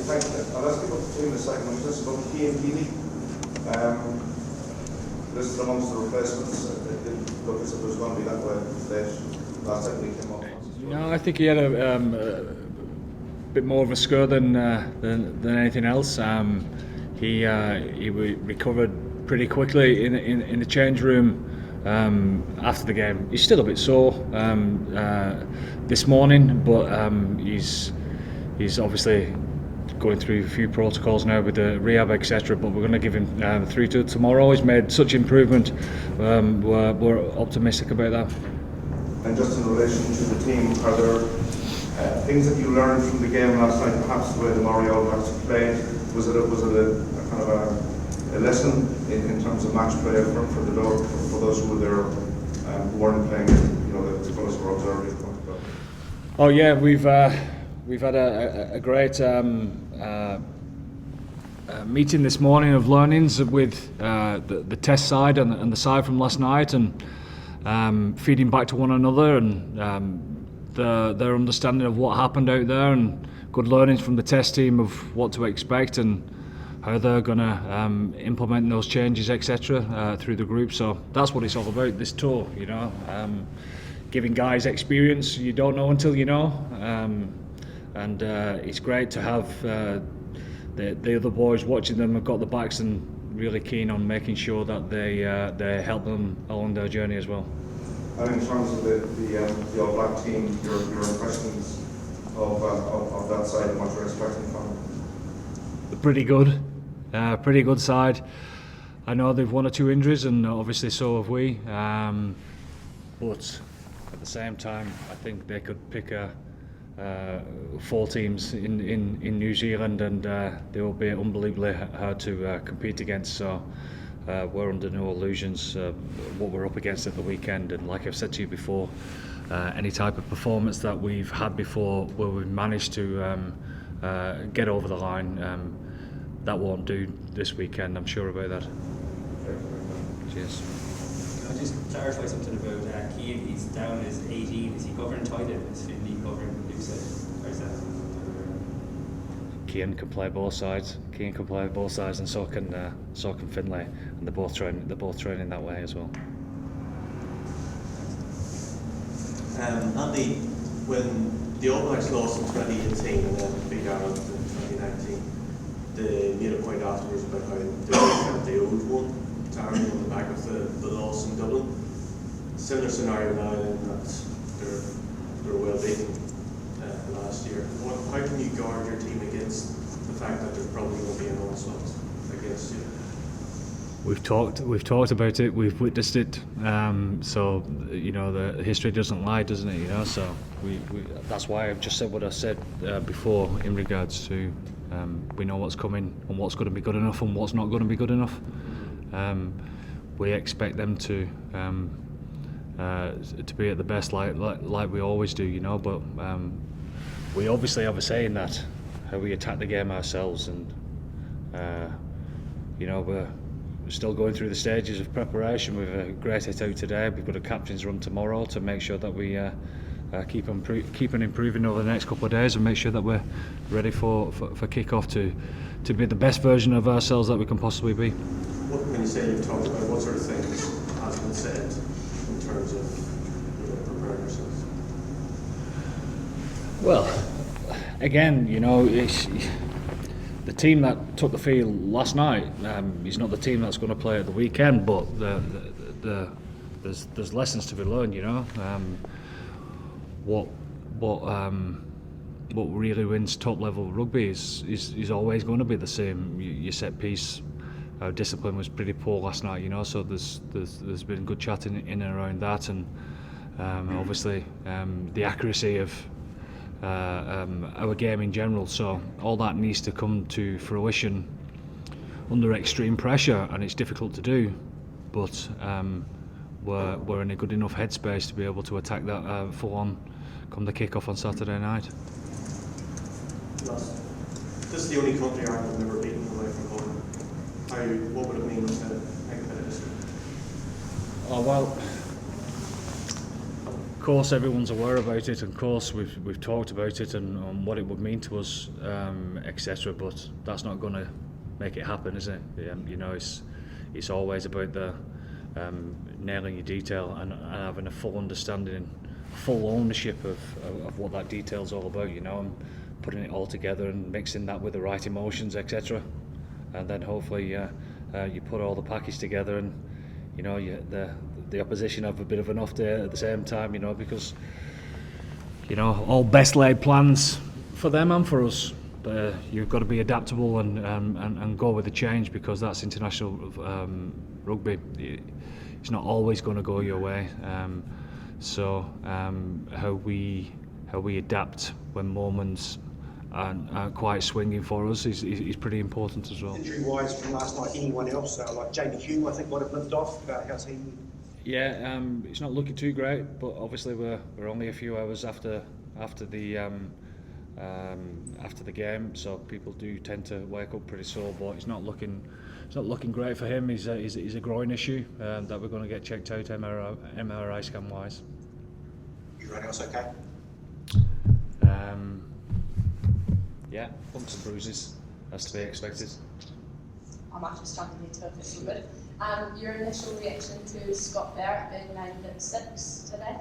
I'll ask you about the team in a second. I'm just about Cian listed amongst the replacements. It didn't look as if it was going to be that way late last time he came up. No, I think he had a bit more of a scare than anything else. He recovered pretty quickly in the change room after the game. He's still a bit sore this morning, but he's obviously going through a few protocols now with the rehab, etc. But we're going to give him through to tomorrow. He's made such improvement. We're optimistic about that. And just in relation to the team, are there things that you learned from the game last night, perhaps the way the Moray All Blacks played? Was it a kind of a lesson in terms of match play for those who were there, who weren't playing, the fellows who were observing? Oh yeah, we've had a great meeting this morning of learnings with the test side and the side from last night, and feeding back to one another, and their understanding of what happened out there, and good learnings from the test team of what to expect and how they're going to implement those changes, etc. Through the group. So that's what it's all about, this tour, giving guys experience you don't know until you know, and it's great to have the other boys watching them have got the backs and really keen on making sure that they help them along their journey as well. And in terms of the All Black team, your impressions of that side and what you're expecting from them? Pretty good side. I know they've 1 or 2 injuries, and obviously so have we. But at the same time, I think they could pick 4 teams in New Zealand, and they will be unbelievably hard to compete against. So we're under no illusions what we're up against at the weekend. And like I've said to you before, any type of performance that we've had before where we've managed to get over the line, that won't do this weekend. I'm sure about that. Cheers. Can I just clarify something about Cian? He's down as 18. Is he covering tight end? Is Finley covering loose end? Or is that? Cian can play both sides. And so can Finlay, and they're both training that way as well. Andy, when the All Blacks lost in 2018 and then beat Ireland in 2019, they made a point afterwards about how they owed one to Ireland on the back of the loss in Dublin. Similar scenario now in that they're well beaten last year. How can you guard your team against the fact that there's probably going to be an onslaught against you? We've talked about it. We've witnessed it. So the history doesn't lie, doesn't it? So that's why I've just said what I said before in regards to we know what's coming and what's going to be good enough and what's not going to be good enough. We expect them to be at the best, like we always do, But we obviously have a say in that, how we attack the game ourselves, and we're still going through the stages of preparation. We've a great hit out today. We've got a captain's run tomorrow to make sure that we keep on improving over the next couple of days and make sure that we're ready for kick-off to be the best version of ourselves that we can possibly be. When you say you've talked about, what sort of things has been said in terms of preparing yourselves? Well, again, the team that took the field last night is not the team that's going to play at the weekend, but there's lessons to be learned. What really wins top level rugby is always going to be the same. Your set piece discipline was pretty poor last night, so there's been good chatting in and around that, and obviously the accuracy of our game in general. So all that needs to come to fruition under extreme pressure, and it's difficult to do, but we're in a good enough headspace to be able to attack that full on come the kick-off on Saturday night. This is the only country Ireland has never beaten away from home. What would it mean to think about history? Oh well, course, everyone's aware about it. Of course, we've talked about it and what it would mean to us, etc. But that's not going to make it happen, is it? You know, it's always about the nailing your detail and having a full understanding, full ownership of what that detail's all about. You know, and putting it all together and mixing that with the right emotions, etc. And then hopefully you put all the package together, and you know the opposition have a bit of an off day at the same time. You know, because you know all best laid plans for them and for us. But you've got to be adaptable and go with the change, because that's international rugby. It's not always going to go your way. So how we adapt when moments aren't quite swinging for us is pretty important as well. Injury-wise from last night, anyone else like Jamie Hume, I think, might have limped off. How's he? Yeah, it's not looking too great, but obviously we're only a few hours after the game, so people do tend to wake up pretty sore. But it's not looking great for him. He's a groin issue that we're going to get checked out MRI scan wise. Everyone else okay? Yeah, bumps and bruises, as to be expected. I might just jump in here too if it's a bit. Your initial reaction to Scott Barrett being named at 6 today?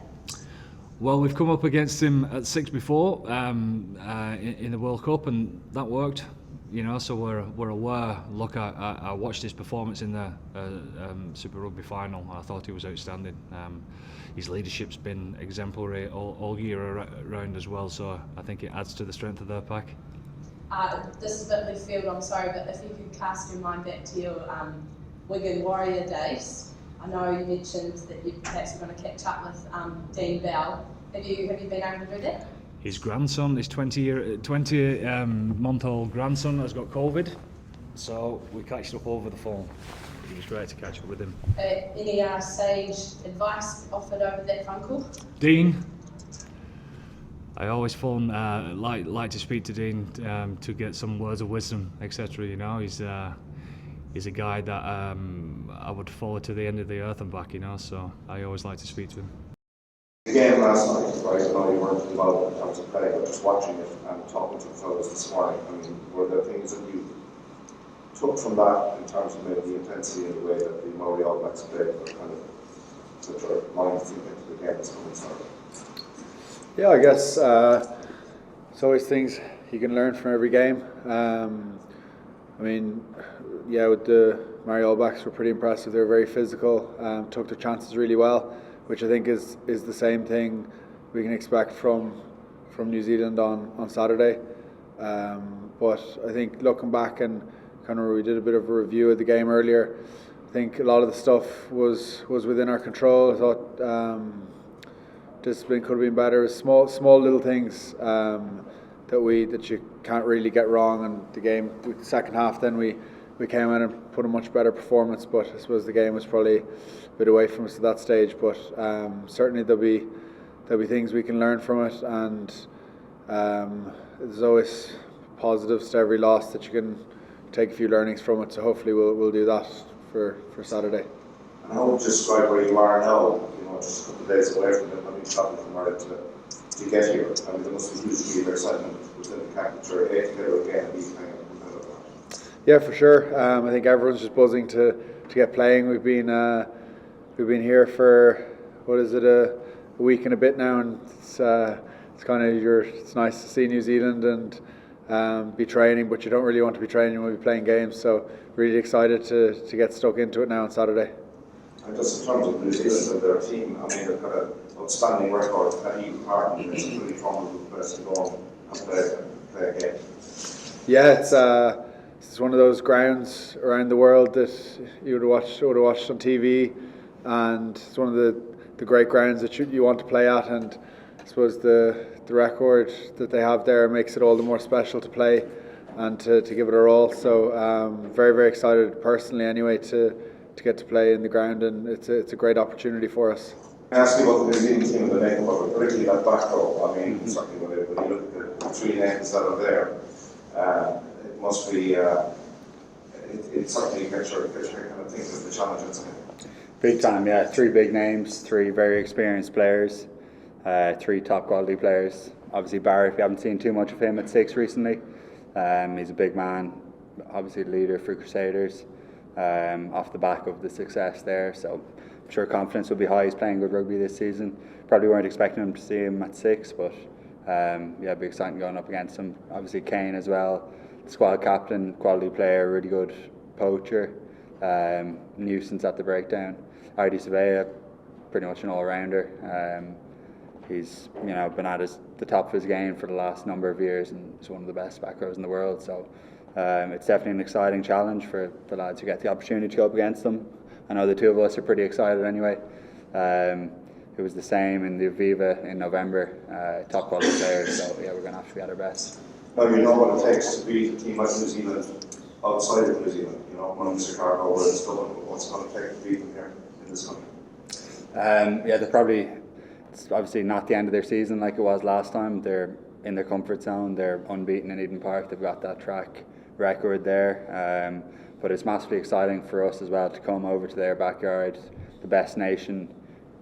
Well, we've come up against him at 6 before in the World Cup, and that worked. You know, so we're aware. Look, I watched his performance in the Super Rugby final, and I thought he was outstanding. His leadership's been exemplary all year around as well, so I think it adds to the strength of their pack. This is a bit left field, I'm sorry, but if you could cast your mind back to your Wigan Warrior days, I know you mentioned that you perhaps were going to catch up with Dean Bell. Have you been able to do that? His grandson, his 20-month-old grandson, has got COVID, so we catched up over the phone. It was great to catch up with him. Any sage advice offered over that phone call? Dean, I always phone like to speak to Dean to get some words of wisdom, etc. You know, he's a guy that I would follow to the end of the earth and back. You know, so I always like to speak to him. The game last night, right? I know you weren't involved in terms of play, but just watching it and talking to the fellows this morning, I mean, were there things that you took from that in terms of maybe the intensity and the way that the Maori All Blacks played, that kind of put your mind thinking into the game that's coming started? Yeah, I guess it's always things you can learn from every game. I mean, yeah, with the Maori All Blacks were pretty impressive. They were very physical, took their chances really well, which I think is the same thing we can expect from New Zealand on Saturday. But I think looking back and kind of we did a bit of a review of the game earlier, I think a lot of the stuff was within our control. I thought discipline could have been better. It was small little things that you can't really get wrong. And the game, the second half, then we came in and put a much better performance. But I suppose the game was probably a bit away from us at that stage. But certainly there'll be things we can learn from it, and there's always positives to every loss that you can take a few learnings from it. So hopefully we'll do that for Saturday. And how would you describe where you are now? You know, just a couple of days away from it, having travelled from Ireland to get here. I mean, there must be huge degree of excitement within the camp that you're together again and being playing. Yeah, for sure. I think everyone's just buzzing to get playing. We've been here for a week and a bit now, and it's kind of it's nice to see New Zealand and be training, but you don't really want to be training when we be playing games. So really excited to get stuck into it now on Saturday. And just in terms of New Zealand and their team, I mean, they've got an outstanding record at even part, and it's a pretty formidable place to go and play a game. Yeah, it's one of those grounds around the world that you would have watched on TV, and it's one of the great grounds that you want to play at. And I suppose the record that they have there makes it all the more special to play and to give it our all. So very, very excited personally anyway to get to play in the ground, and it's a great opportunity for us. I ask you about the New Zealand team and the makeup, but particularly that back row. I mean, certainly when you look at the three names that are there, it must be. It certainly gets your kind of think of the challenges. Big time, yeah. 3 big names, 3 very experienced players. 3 top quality players. Obviously Barrett, we haven't seen too much of him at 6 recently. He's a big man, obviously the leader for Crusaders, off the back of the success there. So I'm sure confidence will be high. He's playing good rugby this season. Probably weren't expecting him to see him at 6, but yeah, it'd be exciting going up against him. Obviously Caelan as well, squad captain, quality player, really good poacher, nuisance at the breakdown. Ardy Surveyor, pretty much an all-rounder. He's been at the top of his game for the last number of years, and he's one of the best back rows in the world. So it's definitely an exciting challenge for the lads who get the opportunity to go up against them. I know the 2 of us are pretty excited anyway. It was the same in the Aviva in November, top quality players. So yeah, we're going to have to be at our best. Now you know what it takes to beat a team like New Zealand outside of New Zealand. When Chicago or in Dublin, what's going to take to beat them here in this country? Yeah, it's obviously not the end of their season like it was last time. They're in their comfort zone. They're unbeaten in Eden Park. They've got that track record there. But it's massively exciting for us as well to come over to their backyard, the best nation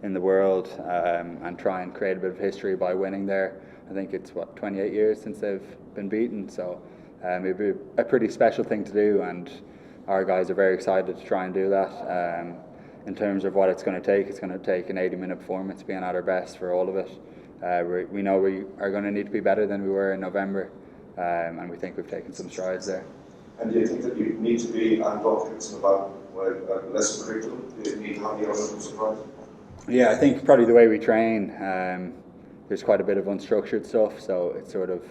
in the world, and try and create a bit of history by winning there. I think it's 28 years since they've been beaten, so it'd be a pretty special thing to do, and our guys are very excited to try and do that. In terms of what it's going to take an 80-minute performance, being at our best for all of it. We know we are going to need to be better than we were in November, and we think we've taken some strides there. And do you think that you need to be, and Bob Hickson about less predictable? Do you need to have the element of surprise? Yeah, I think probably the way we train, there's quite a bit of unstructured stuff, so it's sort of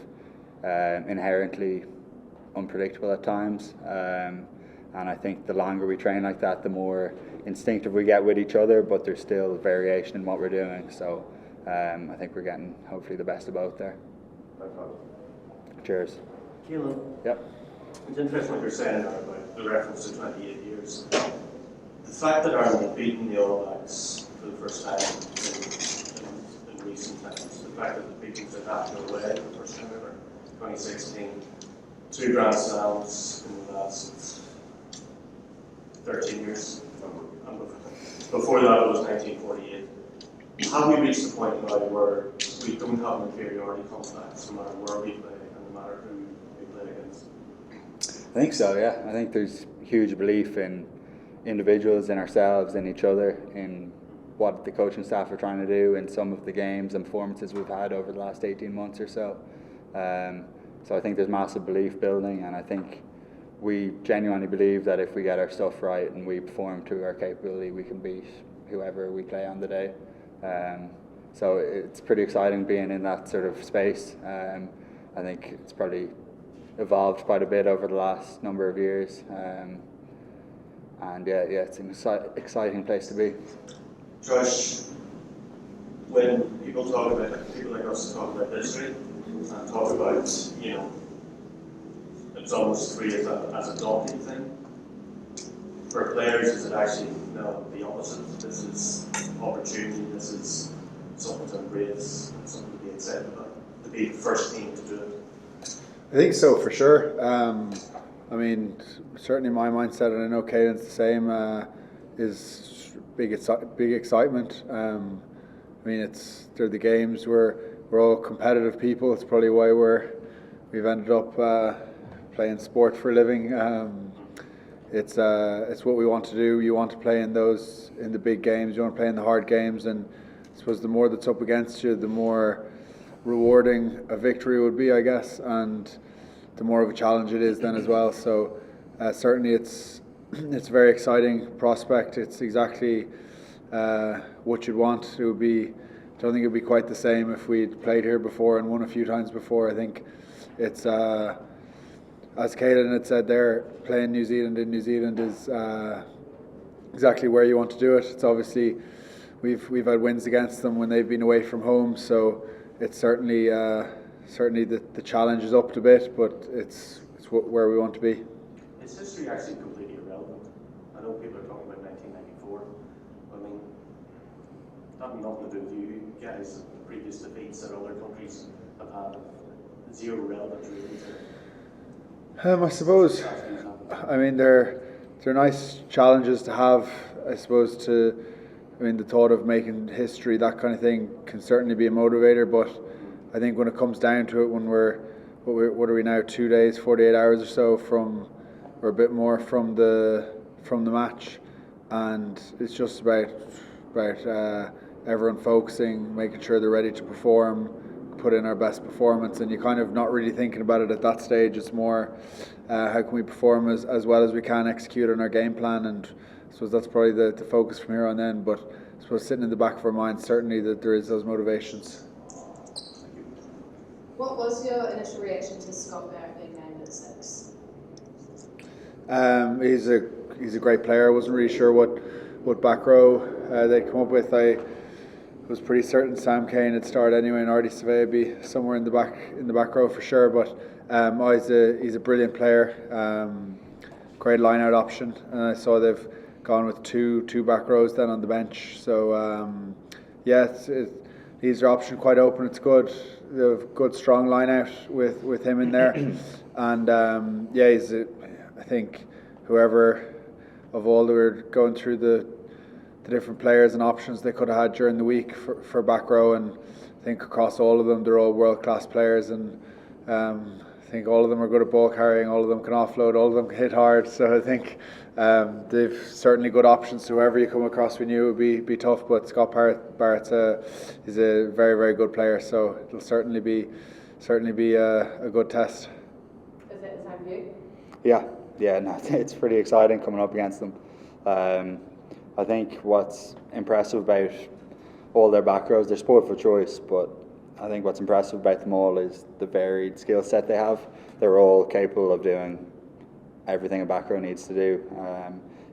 inherently unpredictable at times. And I think the longer we train like that, the more instinctive we get with each other, but there's still variation in what we're doing. So I think we're getting hopefully the best of both there. Cheers. Caelan, Yep. it's interesting what you're saying there about the reference to 28 years. The fact that Ireland have beaten the All Blacks for the first time in recent times, the fact that the beaten South Africa away for the first time ever, 2016, 2 Grand Slams in the last 13 years. And before that it was 1948. Have we reached the point now where we don't have an inferiority complex no matter where we play and no matter who we play against? I think so, yeah. I think there's huge belief in individuals, in ourselves, in each other, in what the coaching staff are trying to do in some of the games and performances we've had over the last 18 months or so. So I think there's massive belief building, and I think we genuinely believe that if we get our stuff right and we perform to our capability, we can beat whoever we play on the day. So it's pretty exciting being in that sort of space. I think it's probably evolved quite a bit over the last number of years. And yeah, it's an exciting place to be. Josh, when people like us talk about history and talk about, it's almost free as a daunting thing. For players, is it actually the opposite? This is opportunity, this is something to embrace, something to be excited about, to be the first team to do it. I think so, for sure. I mean, certainly my mindset, and I know Caelan's the same, is big excitement. I mean, they're the games where we're all competitive people. It's probably why we've ended up playing sport for a living. It's what we want to do. You want to play in the big games. You want to play in the hard games, and I suppose the more that's up against you, the more rewarding a victory would be, I guess, and the more of a challenge it is then as well. So certainly it's a very exciting prospect. It's exactly what you'd want. I don't think it would be quite the same if we'd played here before and won a few times before. I think it's as Caelan had said there, playing New Zealand in New Zealand is exactly where you want to do it. It's obviously we've had wins against them when they've been away from home, so it's certainly the challenge is upped a bit, but it's where we want to be. Is history actually completely irrelevant? I know people are talking about 1994. I mean, having nothing to do with you guys, the previous defeats that other countries have had, zero relevance really to. I suppose. I mean, they're nice challenges to have. I suppose to I mean, the thought of making history, that kind of thing, can certainly be a motivator. But I think when it comes down to it, when what are we now, 2 days, 48 hours or so from, or a bit more from the match, and it's just about everyone focusing, making sure they're ready to perform, put in our best performance, and you're kind of not really thinking about it at that stage. It's more how can we perform as well as we can, execute on our game plan, and I suppose that's probably the focus from here on in. But I suppose sitting in the back of our minds, certainly that there is those motivations. What was your initial reaction to Scott Barrett being named at 6? He's a great player. I wasn't really sure what back row they'd come up with. I was pretty certain Sam Kane would start anyway, and Artie Survey would be somewhere in the back row for sure. But he's a brilliant player, great line-out option, and I saw they've gone with two back rows then on the bench. So leaves their option quite open. It's good. They have good strong line-out with him in there, and I think whoever of all that were going through the different players and options they could have had during the week for back row, and I think across all of them they're all world-class players, and I think all of them are good at ball carrying, all of them can offload, all of them can hit hard, so I think they've certainly good options. Whoever you come across, we knew it would be tough, but Scott Barrett is a very, very good player, so it'll certainly be a good test. Is that the same for you? Yeah, no, it's pretty exciting coming up against them. I think what's impressive about all their back rows, they're sport for choice, but I think what's impressive about them all is the varied skill set they have. They're all capable of doing everything a back row needs to do.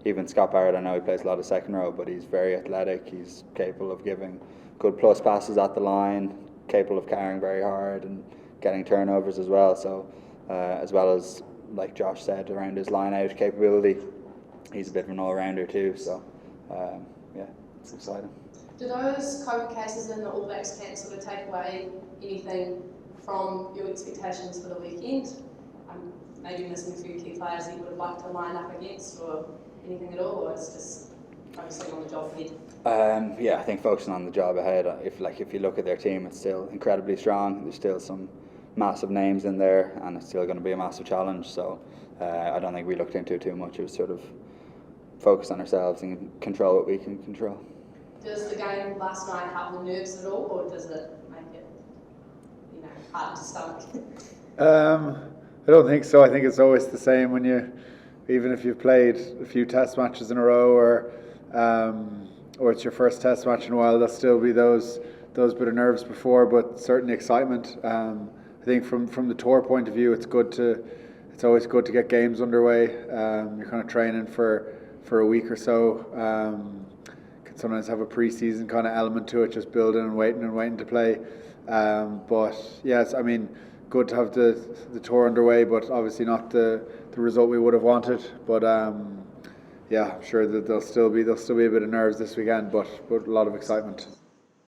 Even Scott Barrett, I know he plays a lot of second row, but he's very athletic. He's capable of giving good plus passes at the line, capable of carrying very hard and getting turnovers as well. So as well as, like Josh said, around his line out capability, he's a bit of an all-rounder too. So it's exciting. Do those COVID cases in the All Blacks camp sort of take away anything from your expectations for the weekend? Maybe missing a few key players that you would have liked to line up against, or anything at all, or it's just focusing on the job ahead? I think focusing on the job ahead. If you look at their team, it's still incredibly strong. There's still some massive names in there, and it's still going to be a massive challenge. So I don't think we looked into it too much. It was sort of focus on ourselves and control what we can control. Does the game last night help the nerves at all, or does it make it, hard to stomach? I don't think so. I think it's always the same when even if you've played a few test matches in a row, or it's your first test match in a while, there'll still be those bit of nerves before, but certainly excitement. I think from the tour point of view, it's always good to get games underway. You're kind of training for a week or so. Can sometimes have a pre-season kind of element to it, just building and waiting to play. But yes, I mean, good to have the tour underway, but obviously not the result we would have wanted. But I'm sure that there'll still be a bit of nerves this weekend, but a lot of excitement.